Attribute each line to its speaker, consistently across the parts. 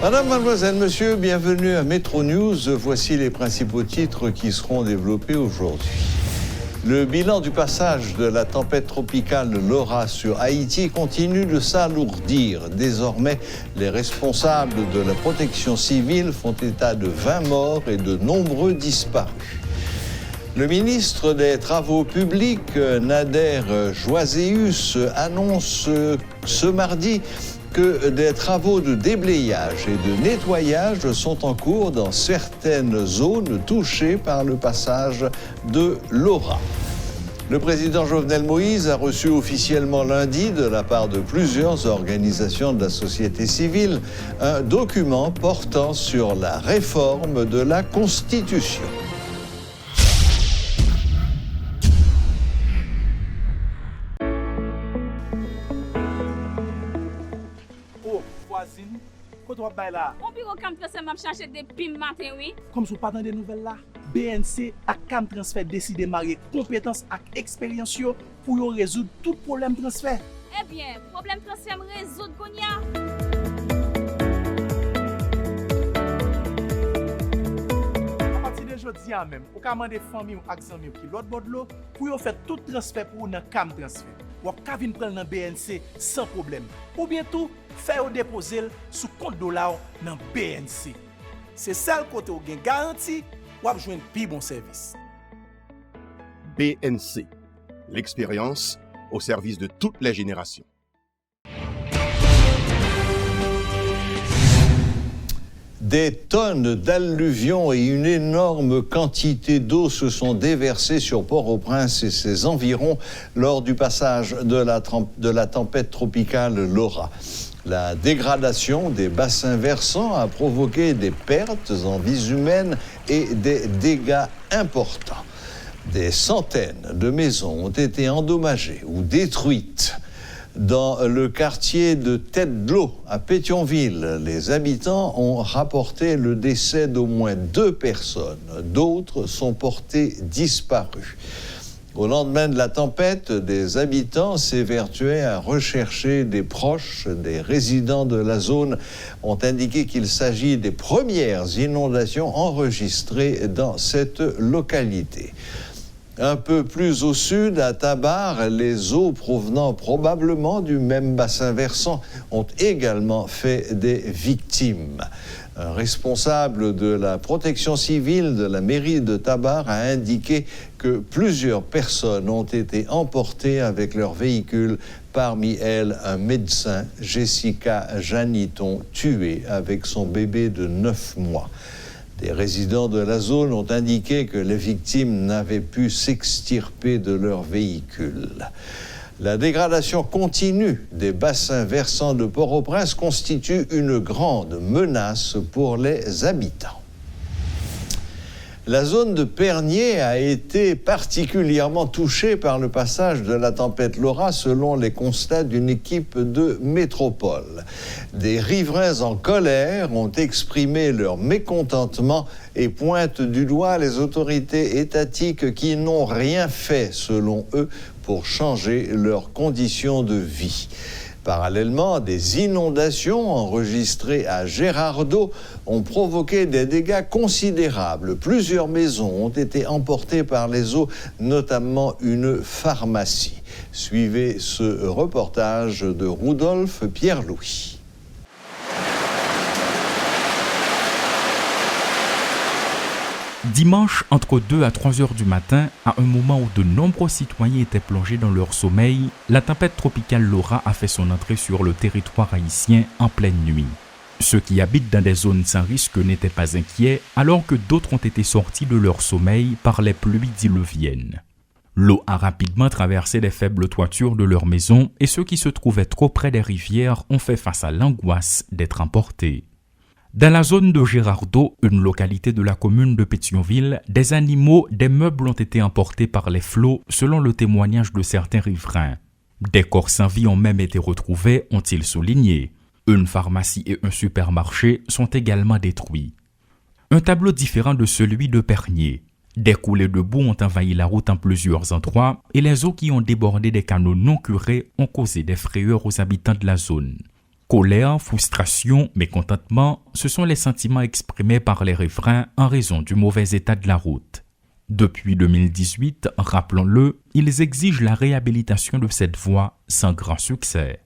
Speaker 1: Madame, mademoiselle, monsieur, bienvenue à Métro News. Voici les principaux titres qui seront développés aujourd'hui. Le bilan du passage de la tempête tropicale Laura sur Haïti continue de s'alourdir. Désormais, les responsables de la protection civile font état de 20 morts et de nombreux disparus. Le ministre des Travaux publics, Nader Joaséus, annonce ce mardi que des travaux de déblayage et de nettoyage sont en cours dans certaines zones touchées par le passage de Laura. Le président Jovenel Moïse a reçu officiellement lundi, de la part de plusieurs organisations de la société civile, un document portant sur la réforme de la Constitution.
Speaker 2: Quand on va là,
Speaker 3: on bureau cam transfert m'a chercher depuis matin oui.
Speaker 2: comme si vous pas dans des nouvelles là, BNC a cam transfert décidé marier compétences et expérience pour yo résoudre tout problème transfert.
Speaker 3: Eh bien, problème transfert résoudre konya.
Speaker 2: À partir de aujourd'hui même, on peut demander famille ou amis qui l'autre bord de l'eau pour yo faire tout transfert pour dans cam transfert. Ou ka vinn prendre dans BNC sans problème. Ou bien tout faire déposer sous compte dollar dans BNC. C'est ça le côté où gain garantie ou a joindre plus bon service.
Speaker 4: BNC, l'expérience au service de toutes les générations.
Speaker 1: Des tonnes d'alluvions et une énorme quantité d'eau se sont déversées sur Port-au-Prince et ses environs lors du passage de la tempête tropicale Laura. La dégradation des bassins versants a provoqué des pertes en vies humaines et des dégâts importants. Des centaines de maisons ont été endommagées ou détruites. Dans le quartier de Tête-de-l'Eau, à Pétionville, les habitants ont rapporté le décès d'au moins 2 personnes. D'autres sont portés disparus. Au lendemain de la tempête, des habitants s'évertuaient à rechercher des proches. Des résidents de la zone ont indiqué qu'il s'agit des premières inondations enregistrées dans cette localité. Un peu plus au sud, à Tabar, les eaux provenant probablement du même bassin versant ont également fait des victimes. Un responsable de la protection civile de la mairie de Tabar a indiqué que plusieurs personnes ont été emportées avec leur véhicule, parmi elles un médecin, Jessica Janiton, tuée avec son bébé de 9 mois. Des résidents de la zone ont indiqué que les victimes n'avaient pu s'extirper de leur véhicule. La dégradation continue des bassins versants de Port-au-Prince constitue une grande menace pour les habitants. La zone de Pernier a été particulièrement touchée par le passage de la tempête Laura, selon les constats d'une équipe de métropole. Des riverains en colère ont exprimé leur mécontentement et pointent du doigt les autorités étatiques qui n'ont rien fait, selon eux, pour changer leurs conditions de vie. Parallèlement, des inondations enregistrées à Gérardot ont provoqué des dégâts considérables. Plusieurs maisons ont été emportées par les eaux, notamment une pharmacie. Suivez ce reportage de Rudolph Pierre-Louis.
Speaker 5: Dimanche, entre 2 à 3 heures du matin, à un moment où de nombreux citoyens étaient plongés dans leur sommeil, la tempête tropicale Laura a fait son entrée sur le territoire haïtien en pleine nuit. Ceux qui habitent dans des zones sans risque n'étaient pas inquiets, alors que d'autres ont été sortis de leur sommeil par les pluies diluviennes. L'eau a rapidement traversé les faibles toitures de leurs maisons et ceux qui se trouvaient trop près des rivières ont fait face à l'angoisse d'être emportés. Dans la zone de Gérardot, une localité de la commune de Pétionville, des animaux, des meubles ont été emportés par les flots, selon le témoignage de certains riverains. Des corps sans vie ont même été retrouvés, ont-ils souligné. Une pharmacie et un supermarché sont également détruits. Un tableau différent de celui de Pernier. Des coulées de boue ont envahi la route en plusieurs endroits et les eaux qui ont débordé des canaux non curés ont causé des frayeurs aux habitants de la zone. Colère, frustration, mécontentement, ce sont les sentiments exprimés par les riverains en raison du mauvais état de la route. Depuis 2018, rappelons-le, ils exigent la réhabilitation de cette voie sans grand succès.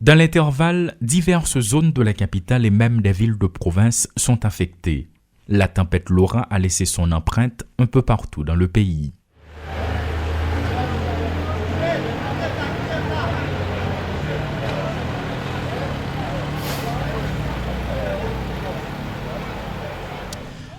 Speaker 5: Dans l'intervalle, diverses zones de la capitale et même des villes de province sont affectées. La tempête Laura a laissé son empreinte un peu partout dans le pays.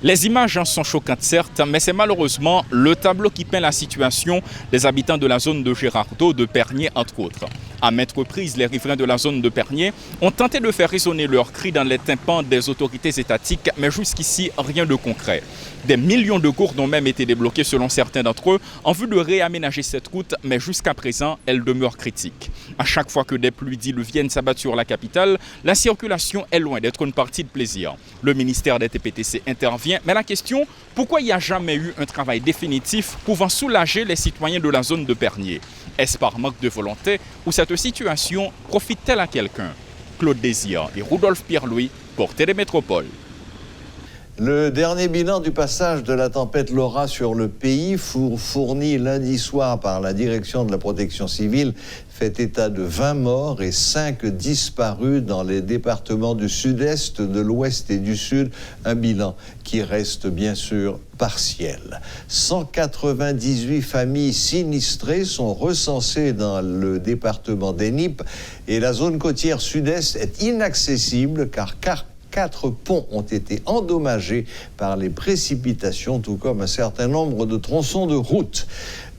Speaker 5: Les images en sont choquantes certes, mais c'est malheureusement le tableau qui peint la situation des habitants de la zone de Gérardot, de Pernier entre autres. À maintes reprises, les riverains de la zone de Pernier ont tenté de faire résonner leurs cris dans les tympans des autorités étatiques, mais jusqu'ici, rien de concret. Des millions de gourdes ont même été débloquées selon certains d'entre eux en vue de réaménager cette route, mais jusqu'à présent, elle demeure critique. À chaque fois que des pluies diluviennes s'abattent sur la capitale, la circulation est loin d'être une partie de plaisir. Le ministère des TPTC intervient, mais la question, pourquoi il n'y a jamais eu un travail définitif pouvant soulager les citoyens de la zone de Pernier? Est-ce par manque de volonté ou cette situation profite-t-elle à quelqu'un? Claude Désir et Rudolf Pierre-Louis pour Télémétropole.
Speaker 1: Le dernier bilan du passage de la tempête Laura sur le pays, fourni lundi soir par la direction de la protection civile, fait état de 20 morts et 5 disparus dans les départements du sud-est, de l'ouest et du sud. Un bilan qui reste bien sûr partiel. 198 familles sinistrées sont recensées dans le département d'Enip et la zone côtière sud-est est inaccessible car 4 ponts ont été endommagés par les précipitations, tout comme un certain nombre de tronçons de route.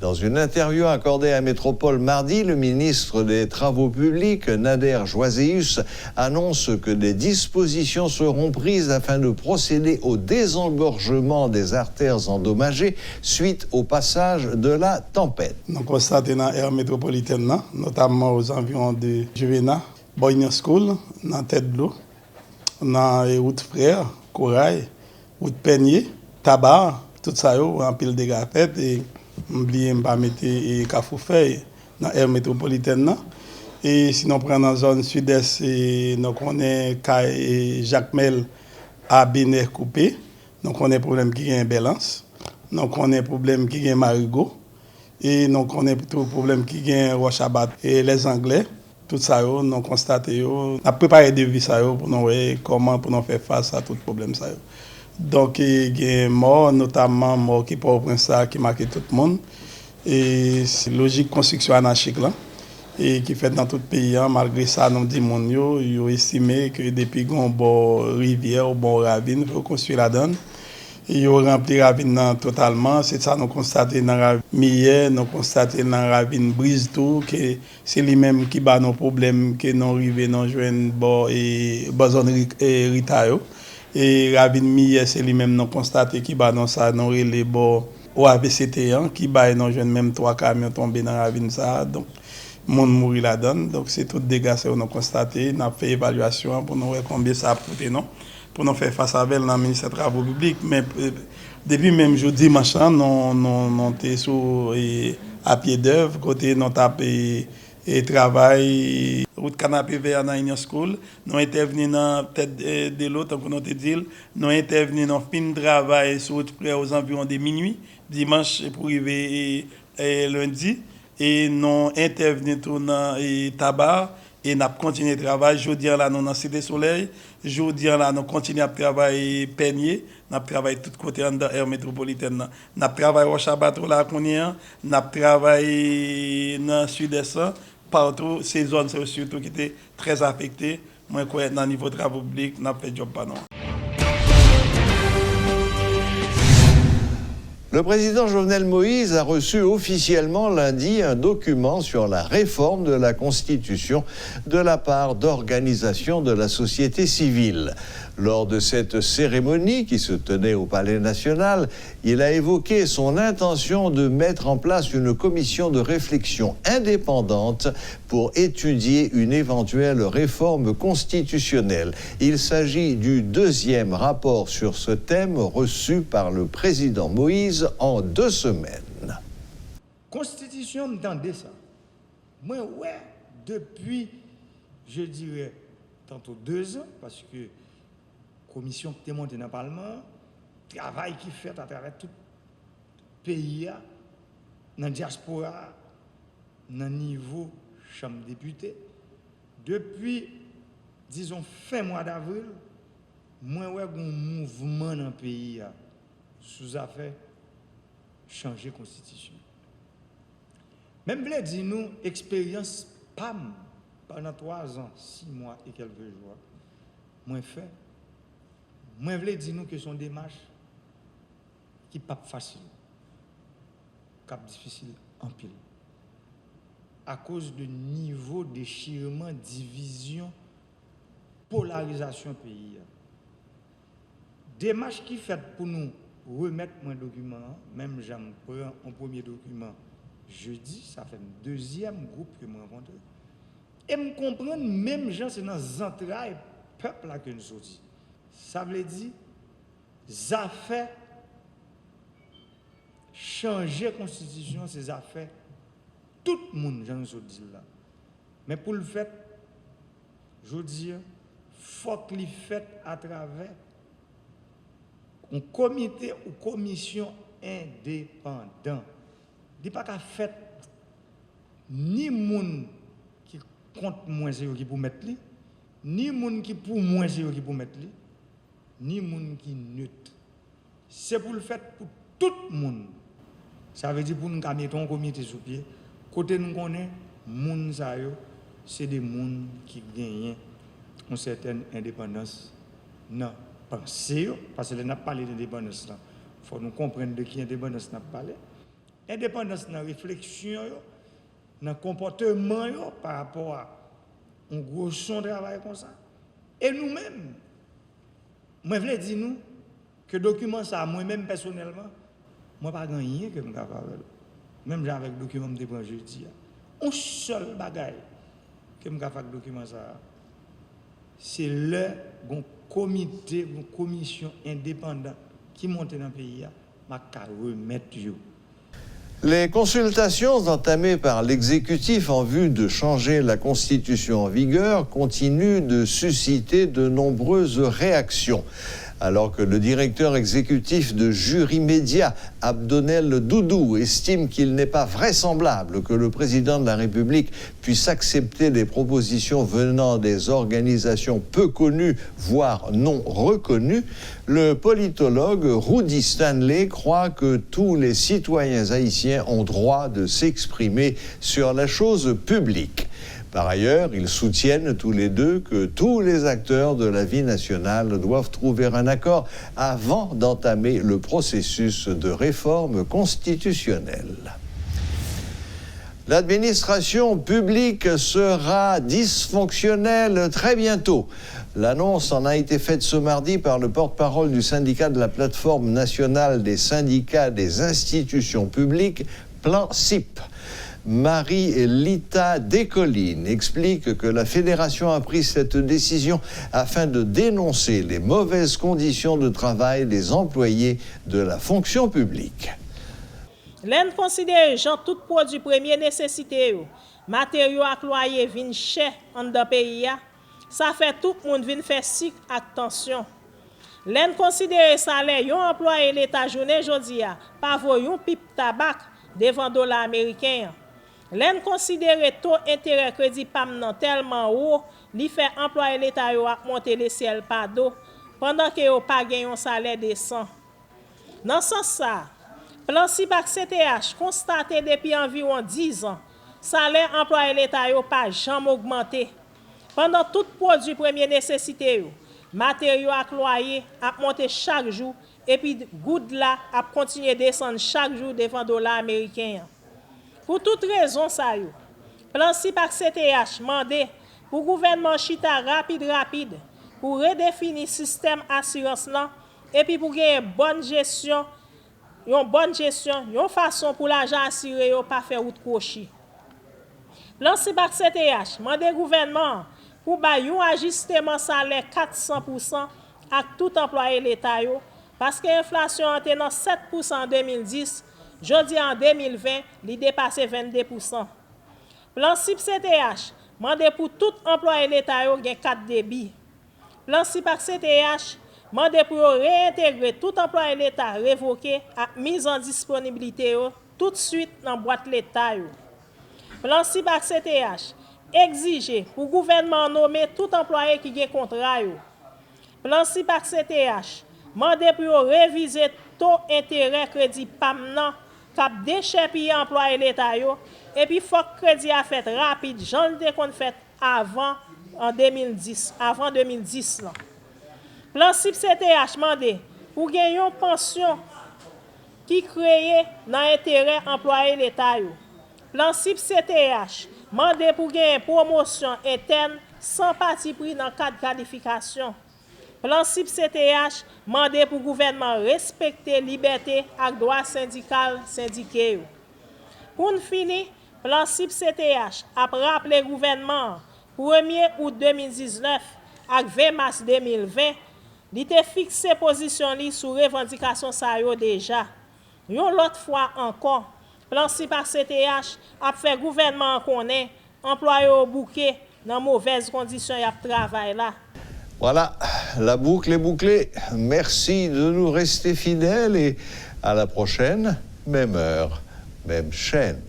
Speaker 1: Dans une interview accordée à Métropole mardi, le ministre des Travaux publics, Nader Joaséus, annonce que des dispositions seront prises afin de procéder au désengorgement des artères endommagées suite au passage de la tempête.
Speaker 6: Nous constatons dans l'aire métropolitaine, notamment aux environs de Juvena, Boyne School, dans Tête de l'eau, dans les routes Frères, Corail, route Peigné, Tabac, tout ça, en pile de gafettes et n'oubliez pas mettre Cafoufeuille dans l'aire métropolitaine. Et sinon, on prend dans la zone sud-est, nous connaissons Jacques Mel à Béner coupé. Donc, on a un problème qui est en balance. Donc, on a un problème qui est Marigot. Et donc, on a tout problème qui est Rochabat. Et les Anglais, tout ça, nous avons constaté, nous avons préparé des vies pour nous voir comment pour nous faire face à tout problème. Donc, il y a des morts, notamment morts qui pour qui marquent tout le monde. Et c'est logique construction anarchique là, et qui fait dans tout le pays. Malgré ça, nous disons qu'ils ont estimé que depuis qu'on bon rivière ou bon ravine, il faut construire la donne. Ils ont rempli la ravine totalement. C'est ça nous constatons dans la ravine, nous constatons dans la ravine brise tout, que c'est lui-même qui bat nos problèmes, que nous arrivons dans une bonne zone Ritayo. Et ravine Millet, c'est lui-même nous constatons qui bat dans ça, nous les bords au AVCT, qui bat dans une même 3 camions tombés dans la ravine ça. Donc, monde mourir là-dedans. Donc, c'est tout dégâts que nous constatons. Nous avons fait évaluation pour nous voir combien ça a coûté, non? Pour nous faire face avec le ministère des Travaux publics. Mais depuis même jeudi, machin, nous sommes à pied d'œuvre, côté nous tapé et travail, route canapé vers la Union School. Nous intervenons dans tête de l'autre, comme nous te dit, nous intervenons dans fin de travail sur aux environs de minuit, dimanche pour arriver lundi, et nous intervenons dans tabac. Et nous continuons de travailler. Aujourd'hui, là, nous dans Cité Soleil. Aujourd'hui, là, nous continuons à travailler Peigné. Nous travaillons tout côté dans l'aire métropolitaine. Nous travaillons au Chabato, là, nous travaillons dans le sud-est. Partout, ces zones surtout qui étaient très affectées. Moi, je crois que dans le niveau de travaux publics, nous avons fait job pas non.
Speaker 1: Le président Jovenel Moïse a reçu officiellement lundi un document sur la réforme de la Constitution de la part d'organisations de la société civile. Lors de cette cérémonie qui se tenait au Palais national, il a évoqué son intention de mettre en place une commission de réflexion indépendante pour étudier une éventuelle réforme constitutionnelle. Il s'agit du 2e rapport sur ce thème reçu par le président Moïse en 2 semaines.
Speaker 7: Constitution, m'entendez ça. Moi, ouais, depuis je dirais, tantôt 2 ans, parce que la commission qui est montée dans le Parlement, travail qui fait à travers tout le pays, dans la diaspora, dans le niveau Chambre députés. Depuis, disons, fin mois d'avril, moi, ouais, un mouvement dans le pays sous affaire changer la constitution. Même voulez dire nous, expérience PAM pendant 3 ans, 6 mois et quelques jours, moi fait. Moi voulez dire nous que son démarche qui pas facile, cap difficile en pile. À cause de niveau déchirement, division, polarisation pays. Démarche qui fait pour nous remettre mon document, même j'en prends un premier document jeudi, ça fait un deuxième groupe que je rencontre. Et me comprendre, même gens, c'est dans les entrailles peuple là que nous sommes. Ça veut dire, ça fait changer la constitution, ces affaires, tout le monde, j'en ai dit là. Mais pour le fait, je dis, il faut que le fait à travers un comité ou commission indépendant. Il n'y a pas qu'à faire ni moun qui compte moins zéro qui pour mettre li, ni moun qui pour moins zéro qui pour mettre li, ni moun qui neutre. C'est pour le fait pour tout le monde. Ça veut dire pour nous mettre un comité sous pied. Côté nous connaît, moun sa yo, c'est des moun qui gagnent une certaine indépendance. Non, pensez parce que nous n'a parlé d'indépendance là. Faut nous comprendre de qui indépendance n'a parlé. Indépendance dans la réflexion, dans le comportement par rapport à un gros son de travail comme ça. Et nous-mêmes, moi je veux dire nous que le document ça, moi-même personnellement, moi pas gagné que je suis capable. Même avec le document que je prends jeudi. Un seul bagage que je suis capable avec le document ça, c'est le comité, une commission indépendante qui monte dans le pays, ma remettre yo.
Speaker 1: Les consultations entamées par l'exécutif en vue de changer la Constitution en vigueur continuent de susciter de nombreuses réactions. Alors que le directeur exécutif de Jury Média, Abdonel Doudou, estime qu'il n'est pas vraisemblable que le président de la République puisse accepter des propositions venant des organisations peu connues, voire non reconnues, le politologue Rudy Stanley croit que tous les citoyens haïtiens ont droit de s'exprimer sur la chose publique. Par ailleurs, ils soutiennent tous les deux que tous les acteurs de la vie nationale doivent trouver un accord avant d'entamer le processus de réforme constitutionnelle. L'administration publique sera dysfonctionnelle très bientôt. L'annonce en a été faite ce mardi par le porte-parole du syndicat de la plateforme nationale des syndicats des institutions publiques, Plan SIP. Marie-Lita Descollines explique que la fédération a pris cette décision afin de dénoncer les mauvaises conditions de travail des employés de la fonction publique.
Speaker 8: L'en considère genre tout produit premier nécessité, matériaux à loyer vin cher en dans pays, ça fait tout le monde vin faire si attention. L'en considère salaire yon employé l'État journée jodi a, pas voyon pipe tabac devant dollar américain. L'en considérer taux intérêt crédit PAM nan tellement haut, li fait employé l'État yo a monter les ciel pas d'eau pendant que yo pas gagne un salaire décent. Dans ce sens ça, Plan SIPAC CTH constaté depuis environ 10 ans, salaire employé l'État yo pas jamais augmenté. Pendant tout produit première nécessité yo, matériaux à loyer a monté chaque jour et puis goud là a continué descendre chaque jour devant dollar américain. Pour toute raison ça yo, Plan SIPAC CTH mandé pour gouvernement chita rapide pour redéfinir système assurance là et puis pour gagner bonne gestion, une façon pour l'argent assuré yo pas faire route crochi. Plan SIPAC CTH mandé gouvernement pour ba yon ajustement salaire 400% à tout employé l'État yo parce que l'inflation était dans 7% en 2010. Jodi en 2020, il dépasse 22%. Plan SIP CTH mandé pour tout employé l'État yo gen 4 débits. Plan SIPAC CTH mandé pour réintégrer tout employé l'État révoqué à mise en disponibilité yo tout de suite dans boîte l'État yo. Plan SIPAC CTH exige pour gouvernement nommer tout employé qui gen contrat yo. Plan SIPAC CTH mandé pour réviser taux intérêt crédit PAM nan cap déchepiller employé l'État yo et puis faut crédit a fait rapide, j'en ai qu'on fait avant en 2010, avant 2010 là. Plan SIP CTH mandé pour gagner une pension qui crée dans intérêt employé l'État yo. Plan SIP CTH mandé pour gagner promotion interne sans parti pris dans cadre qualification. Plan SIP CTH mandé pour gouvernement respecter liberté et droit syndical syndiqué. Pour finir, plan SIP CTH a rappelé gouvernement 1er août 2019 et 20 mars 2020, il a fixé position li sous revendication sa yo déjà. Yon l'autre fois encore, plan SIPAC CTH a fait gouvernement connaît employé au bouquet dans mauvaises conditions de travail là.
Speaker 1: Voilà, la boucle est bouclée. Merci de nous rester fidèles et à la prochaine, même heure, même chaîne.